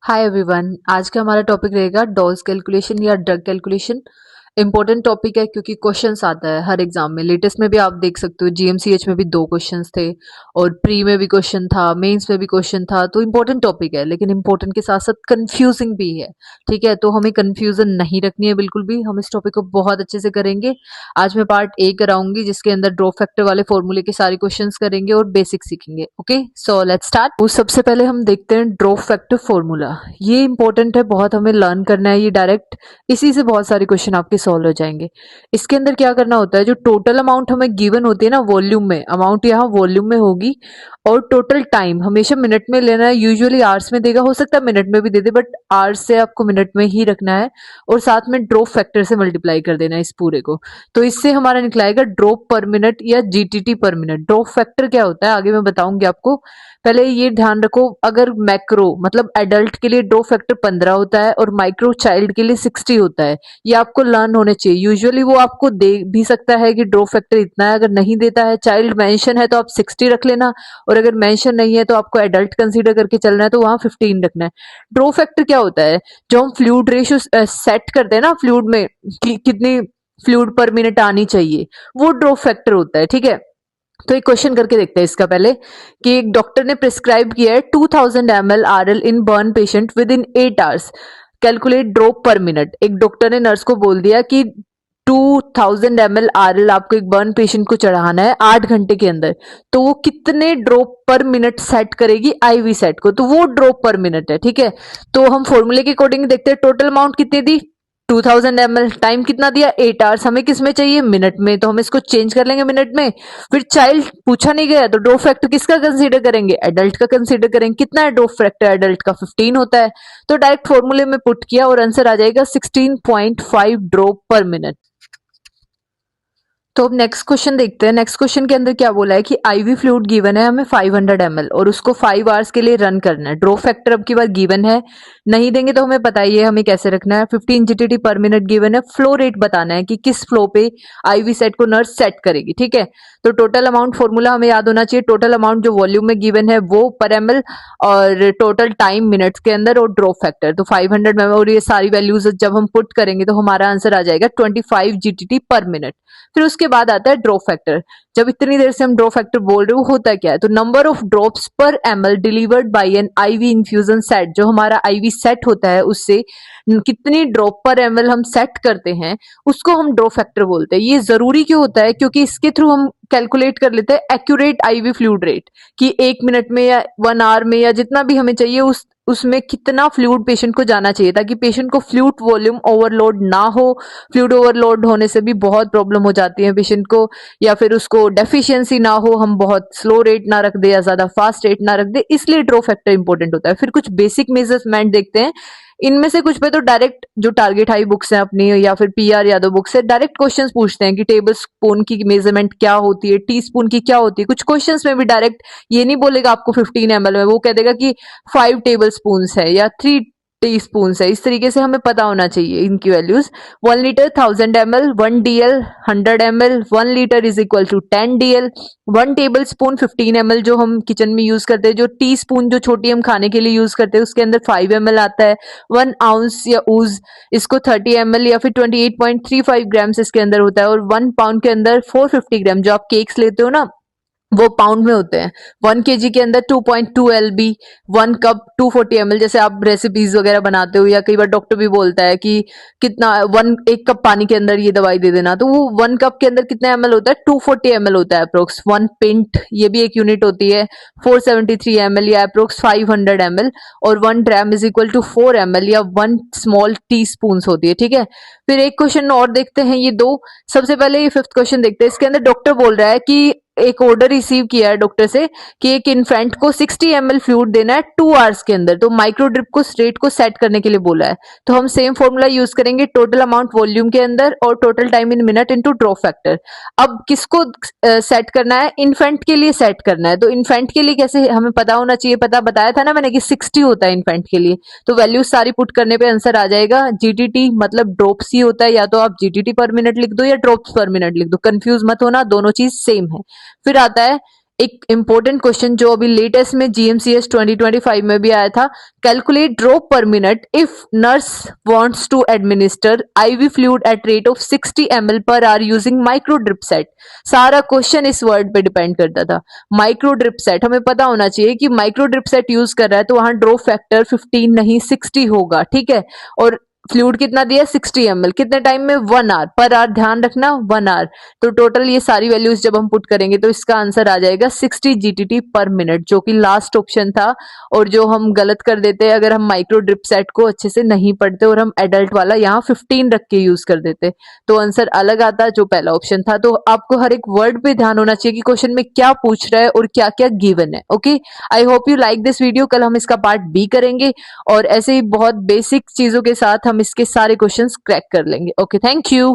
Hi everyone. आज का हमारा टॉपिक रहेगा डोज कैलकुलेशन या ड्रग कैलकुलेशन। इंपॉर्टेंट टॉपिक है क्योंकि क्वेश्चंस आता है हर एग्जाम में। लेटेस्ट में भी आप देख सकते हो, जीएमसीएच में भी 2 क्वेश्चंस थे और प्री में भी क्वेश्चन था, मेंस में भी क्वेश्चन था। तो इंपॉर्टेंट टॉपिक है, लेकिन इंपॉर्टेंट के साथ साथ कंफ्यूजिंग भी है। ठीक है, तो हमें कंफ्यूजन नहीं रखनी है बिल्कुल भी। हम इस टॉपिक को बहुत अच्छे से करेंगे। आज मैं पार्ट ए कराऊंगी जिसके अंदर ड्रॉप फैक्टर वाले फॉर्मूले के सारे क्वेश्चंस करेंगे और बेसिक सीखेंगे। Okay, so let's start. तो सबसे पहले हम देखते हैं ड्रॉप फैक्टर फॉर्मूला। ये इंपॉर्टेंट है, बहुत हमें लर्न करना है। ये डायरेक्ट इसी से बहुत सारे क्वेश्चन आपके सॉल्व हो जाएंगे। इसके अंदर क्या करना होता है, जो टोटल अमाउंट हमें गिवन होती है ना वॉल्यूम में, अमाउंट यहाँ वॉल्यूम में होगी और टोटल टाइम हमेशा मिनट में लेना है। यूजुअली आवर्स में देगा, हो सकता है मिनट में भी दे दे, बट आवर्स से आपको मिनट में ही रखना है और साथ में ड्रॉप फैक्टर से मल्टीप्लाई कर देना है इस पूरे को। तो इससे हमारा निकलाएगा ड्रॉप पर मिनट या जीटीटी पर मिनट। ड्रॉप फैक्टर क्या होता है आगे मैं बताऊंगी आपको। पहले ये ध्यान रखो, अगर मैक्रो मतलब एडल्ट के लिए ड्रॉप फैक्टर 15 होता है और माइक्रो चाइल्ड के लिए 60 होता है। ये आपको लर्न होने चाहिए। यूजुअली वो आपको दे भी सकता है कि ड्रॉप फैक्टर इतना है, अगर नहीं देता है, चाइल्ड मेंशन है तो आप 60 रख लेना, और अगर मेंशन नहीं है तो आपको एडल्ट कंसीडर करके चलना है तो वहां 15 रखना है। ड्रॉप फैक्टर क्या होता है, जो हम फ्लूइड रेशियो सेट करते हैं ना फ्लूइड में कि कितनी फ्लूइड पर मिनट आनी चाहिए, वो ड्रॉप फैक्टर होता है। ठीक है, तो एक क्वेश्चन करके देखते हैं इसका पहले, कि एक डॉक्टर ने प्रिस्क्राइब किया है 2000 ml RL in burn patient with in 8 hours, calculate drop per minute. एक डॉक्टर ने नर्स को बोल दिया कि 2000 ml आरएल आपको एक बर्न पेशेंट को चढ़ाना है 8 घंटे के अंदर, तो वो कितने ड्रॉप पर मिनट सेट करेगी आईवी सेट को, तो वो ड्रॉप पर मिनट है। ठीक है, तो हम फॉर्मूले के अकॉर्डिंग देखते हैं टोटल अमाउंट कितनी दी, 2000 ml, टाइम कितना दिया 8 आवर्स, हमें किस में चाहिए मिनट में, तो हम इसको चेंज कर लेंगे मिनट में। फिर चाइल्ड पूछा नहीं गया तो ड्रॉप फैक्टर किसका कंसीडर करेंगे, एडल्ट का कंसीडर करेंगे। कितना है ड्रॉप फैक्टर एडल्ट का, 15 होता है। तो डायरेक्ट फॉर्मूले में पुट किया और आंसर आ जाएगा 16.5 ड्रॉप पर मिनट। तो अब नेक्स्ट क्वेश्चन देखते हैं। नेक्स्ट क्वेश्चन के अंदर क्या बोला है कि आईवी फ्लूइड गिवन है हमें 500 ml और उसको 5 आवर्स के लिए रन करना है। ड्रॉप फैक्टर अब की बार गिवन है, नहीं देंगे तो हमें बताइए हमें कैसे रखना है। 15 जीटीटी पर मिनट गिवन है, फ्लो रेट बताना है कि किस फ्लो पे आईवी सेट को नर्स सेट करेगी। ठीक है, तो टोटल अमाउंट फॉर्मूला हमें याद होना चाहिए। टोटल अमाउंट जो वॉल्यूम में गिवन है वो पर ml, और टोटल टाइम मिनट्स के अंदर, और ड्रॉप फैक्टर तो 500 ml, और ये सारी वैल्यूज जब हम पुट करेंगे तो हमारा आंसर आ जाएगा 25 जीटीटी पर मिनट। फिर उसके बाद आता है ड्रॉप फैक्टर। जब इतनी देर से हम ड्रॉप फैक्टर बोल रहे हो होता क्या है, तो number of drops per ML delivered by an IV infusion set, जो हमारा आईवी सेट होता है उससे कितनी ड्रॉप पर एमएल हम सेट करते हैं उसको हम ड्रॉप फैक्टर बोलते हैं। ये जरूरी क्यों होता है, क्योंकि इसके थ्रू हम कैलकुलेट कर लेते हैं एक्यूरेट आईवी फ्लूइड रेट, कि 1 मिनट में या 1 आवर में या जितना भी हमें चाहिए उसमें कितना फ्लूइड पेशेंट को जाना चाहिए, ताकि पेशेंट को फ्लूइड वॉल्यूम ओवरलोड ना हो। फ्लूइड ओवरलोड होने से भी बहुत प्रॉब्लम हो जाती है पेशेंट को, या फिर उसको डेफिशिएंसी ना हो, हम बहुत स्लो रेट ना रख दे या ज्यादा फास्ट रेट ना रख दे, इसलिए ड्रॉप फैक्टर इंपॉर्टेंट होता है। फिर कुछ बेसिक मेजरमेंट देखते हैं। इनमें से कुछ पे तो डायरेक्ट जो टारगेट हाई बुक्स हैं अपनी या फिर पीआर यादव बुक्स है, डायरेक्ट क्वेश्चंस पूछते हैं कि टेबल स्पून की मेजरमेंट क्या होती है, टी स्पून की क्या होती है। कुछ क्वेश्चंस में भी डायरेक्ट ये नहीं बोलेगा आपको 15 ml में, वो कह देगा कि 5 टेबल स्पून है या 3 टी स्पून है। इस तरीके से हमें पता होना चाहिए इनकी values. 1 litre 1000 ml, 1 DL 100 ml, 1 litre is equal to 10 DL, 1 tablespoon 15 ml जो हम किचन में यूज करते हैं, जो टी स्पून जो छोटी हम खाने के लिए यूज करते हैं उसके अंदर 5 ml आता है। 1 आउंस या ऊज इसको 30 ml या फिर 28.35 ग्राम्स इसके अंदर होता है, और 1 पाउंड के अंदर 450 ग्राम, जो आप केक्स लेते हो ना वो पाउंड में होते हैं। 1 kg के अंदर 2.2 LB, 1 कप 240 ml, जैसे आप रेसिपीज वगैरह बनाते हो या कई बार डॉक्टर भी बोलता है कि कितना 1 कप पानी के अंदर ये दवाई दे देना, तो वो 1 कप के अंदर कितना ml होता है, 240 ml होता है अप्रोक्स। 1 पिंट ये भी एक यूनिट होती है, 473 ml या अप्रोक्स 500 ml, और 1 dram is equal to 4 ml या 1 स्मॉल टी स्पून होती है। ठीक है, फिर एक क्वेश्चन और देखते हैं, ये दो। सबसे पहले ये फिफ्थ क्वेश्चन देखते हैं। इसके अंदर डॉक्टर बोल रहा है कि एक ऑर्डर रिसीव किया है डॉक्टर से कि एक इन्फेंट को 60 ml फ्लूइड देना है 2 आवर्स के अंदर, तो माइक्रो ड्रिप को रेट को सेट करने के लिए बोला है। तो हम सेम फॉर्मूला यूज करेंगे, टोटल अमाउंट वॉल्यूम के अंदर और total time in minute into drop factor. अब किसको सेट करना है, इन्फेंट के लिए सेट करना है। तो इन्फेंट के लिए कैसे हमें पता होना चाहिए, पता बताया था ना मैंने कि 60 होता है इन्फेंट के लिए, तो वैल्यू सारी पुट करने पे आंसर आ जाएगा। जीटीटी मतलब ड्रॉप्स ही होता है, या तो आप जीटीटी पर मिनट लिख दो या ड्रॉप्स पर मिनट लिख दो, कंफ्यूज मत होना, दोनों चीज सेम है। फिर आता है एक इंपॉर्टेंट क्वेश्चन जो अभी लेटेस्ट में जीएमसीएस 2025 में भी आया था, calculate drop per minute if nurse wants to administer IV fluid at rate of 60 ml per hour using micro drip set. सारा क्वेश्चन इस वर्ड पे डिपेंड करता था, माइक्रो ड्रिप सेट। हमें पता होना चाहिए कि माइक्रो ड्रिप सेट यूज कर रहा है तो वहां ड्रॉप फैक्टर 15 नहीं 60 होगा, ठीक है। और फ्लूइड कितना दिया 60 ml, कितने टाइम में 1 आवर पर आवर, ध्यान रखना 1 आवर। तो टोटल ये सारी वैल्यूज जब हम पुट करेंगे तो इसका आंसर आ जाएगा 60 जीटीटी पर मिनट, जो कि लास्ट ऑप्शन था और जो हम गलत कर देते हैं अगर हम माइक्रो ड्रिप सेट को अच्छे से नहीं पढ़ते और हम एडल्ट वाला यहाँ 15 रख के यूज कर देते तो आंसर अलग आता जो पहला ऑप्शन था। तो आपको हर एक वर्ड पे ध्यान होना चाहिए कि क्वेश्चन में क्या पूछ रहा है और क्या क्या गिवन है। Okay, I hope you like this video. कल हम इसका पार्ट बी करेंगे और ऐसे ही बहुत बेसिक चीजों के साथ हम इसके सारे क्वेश्चंस क्रैक कर लेंगे। Okay, thank you.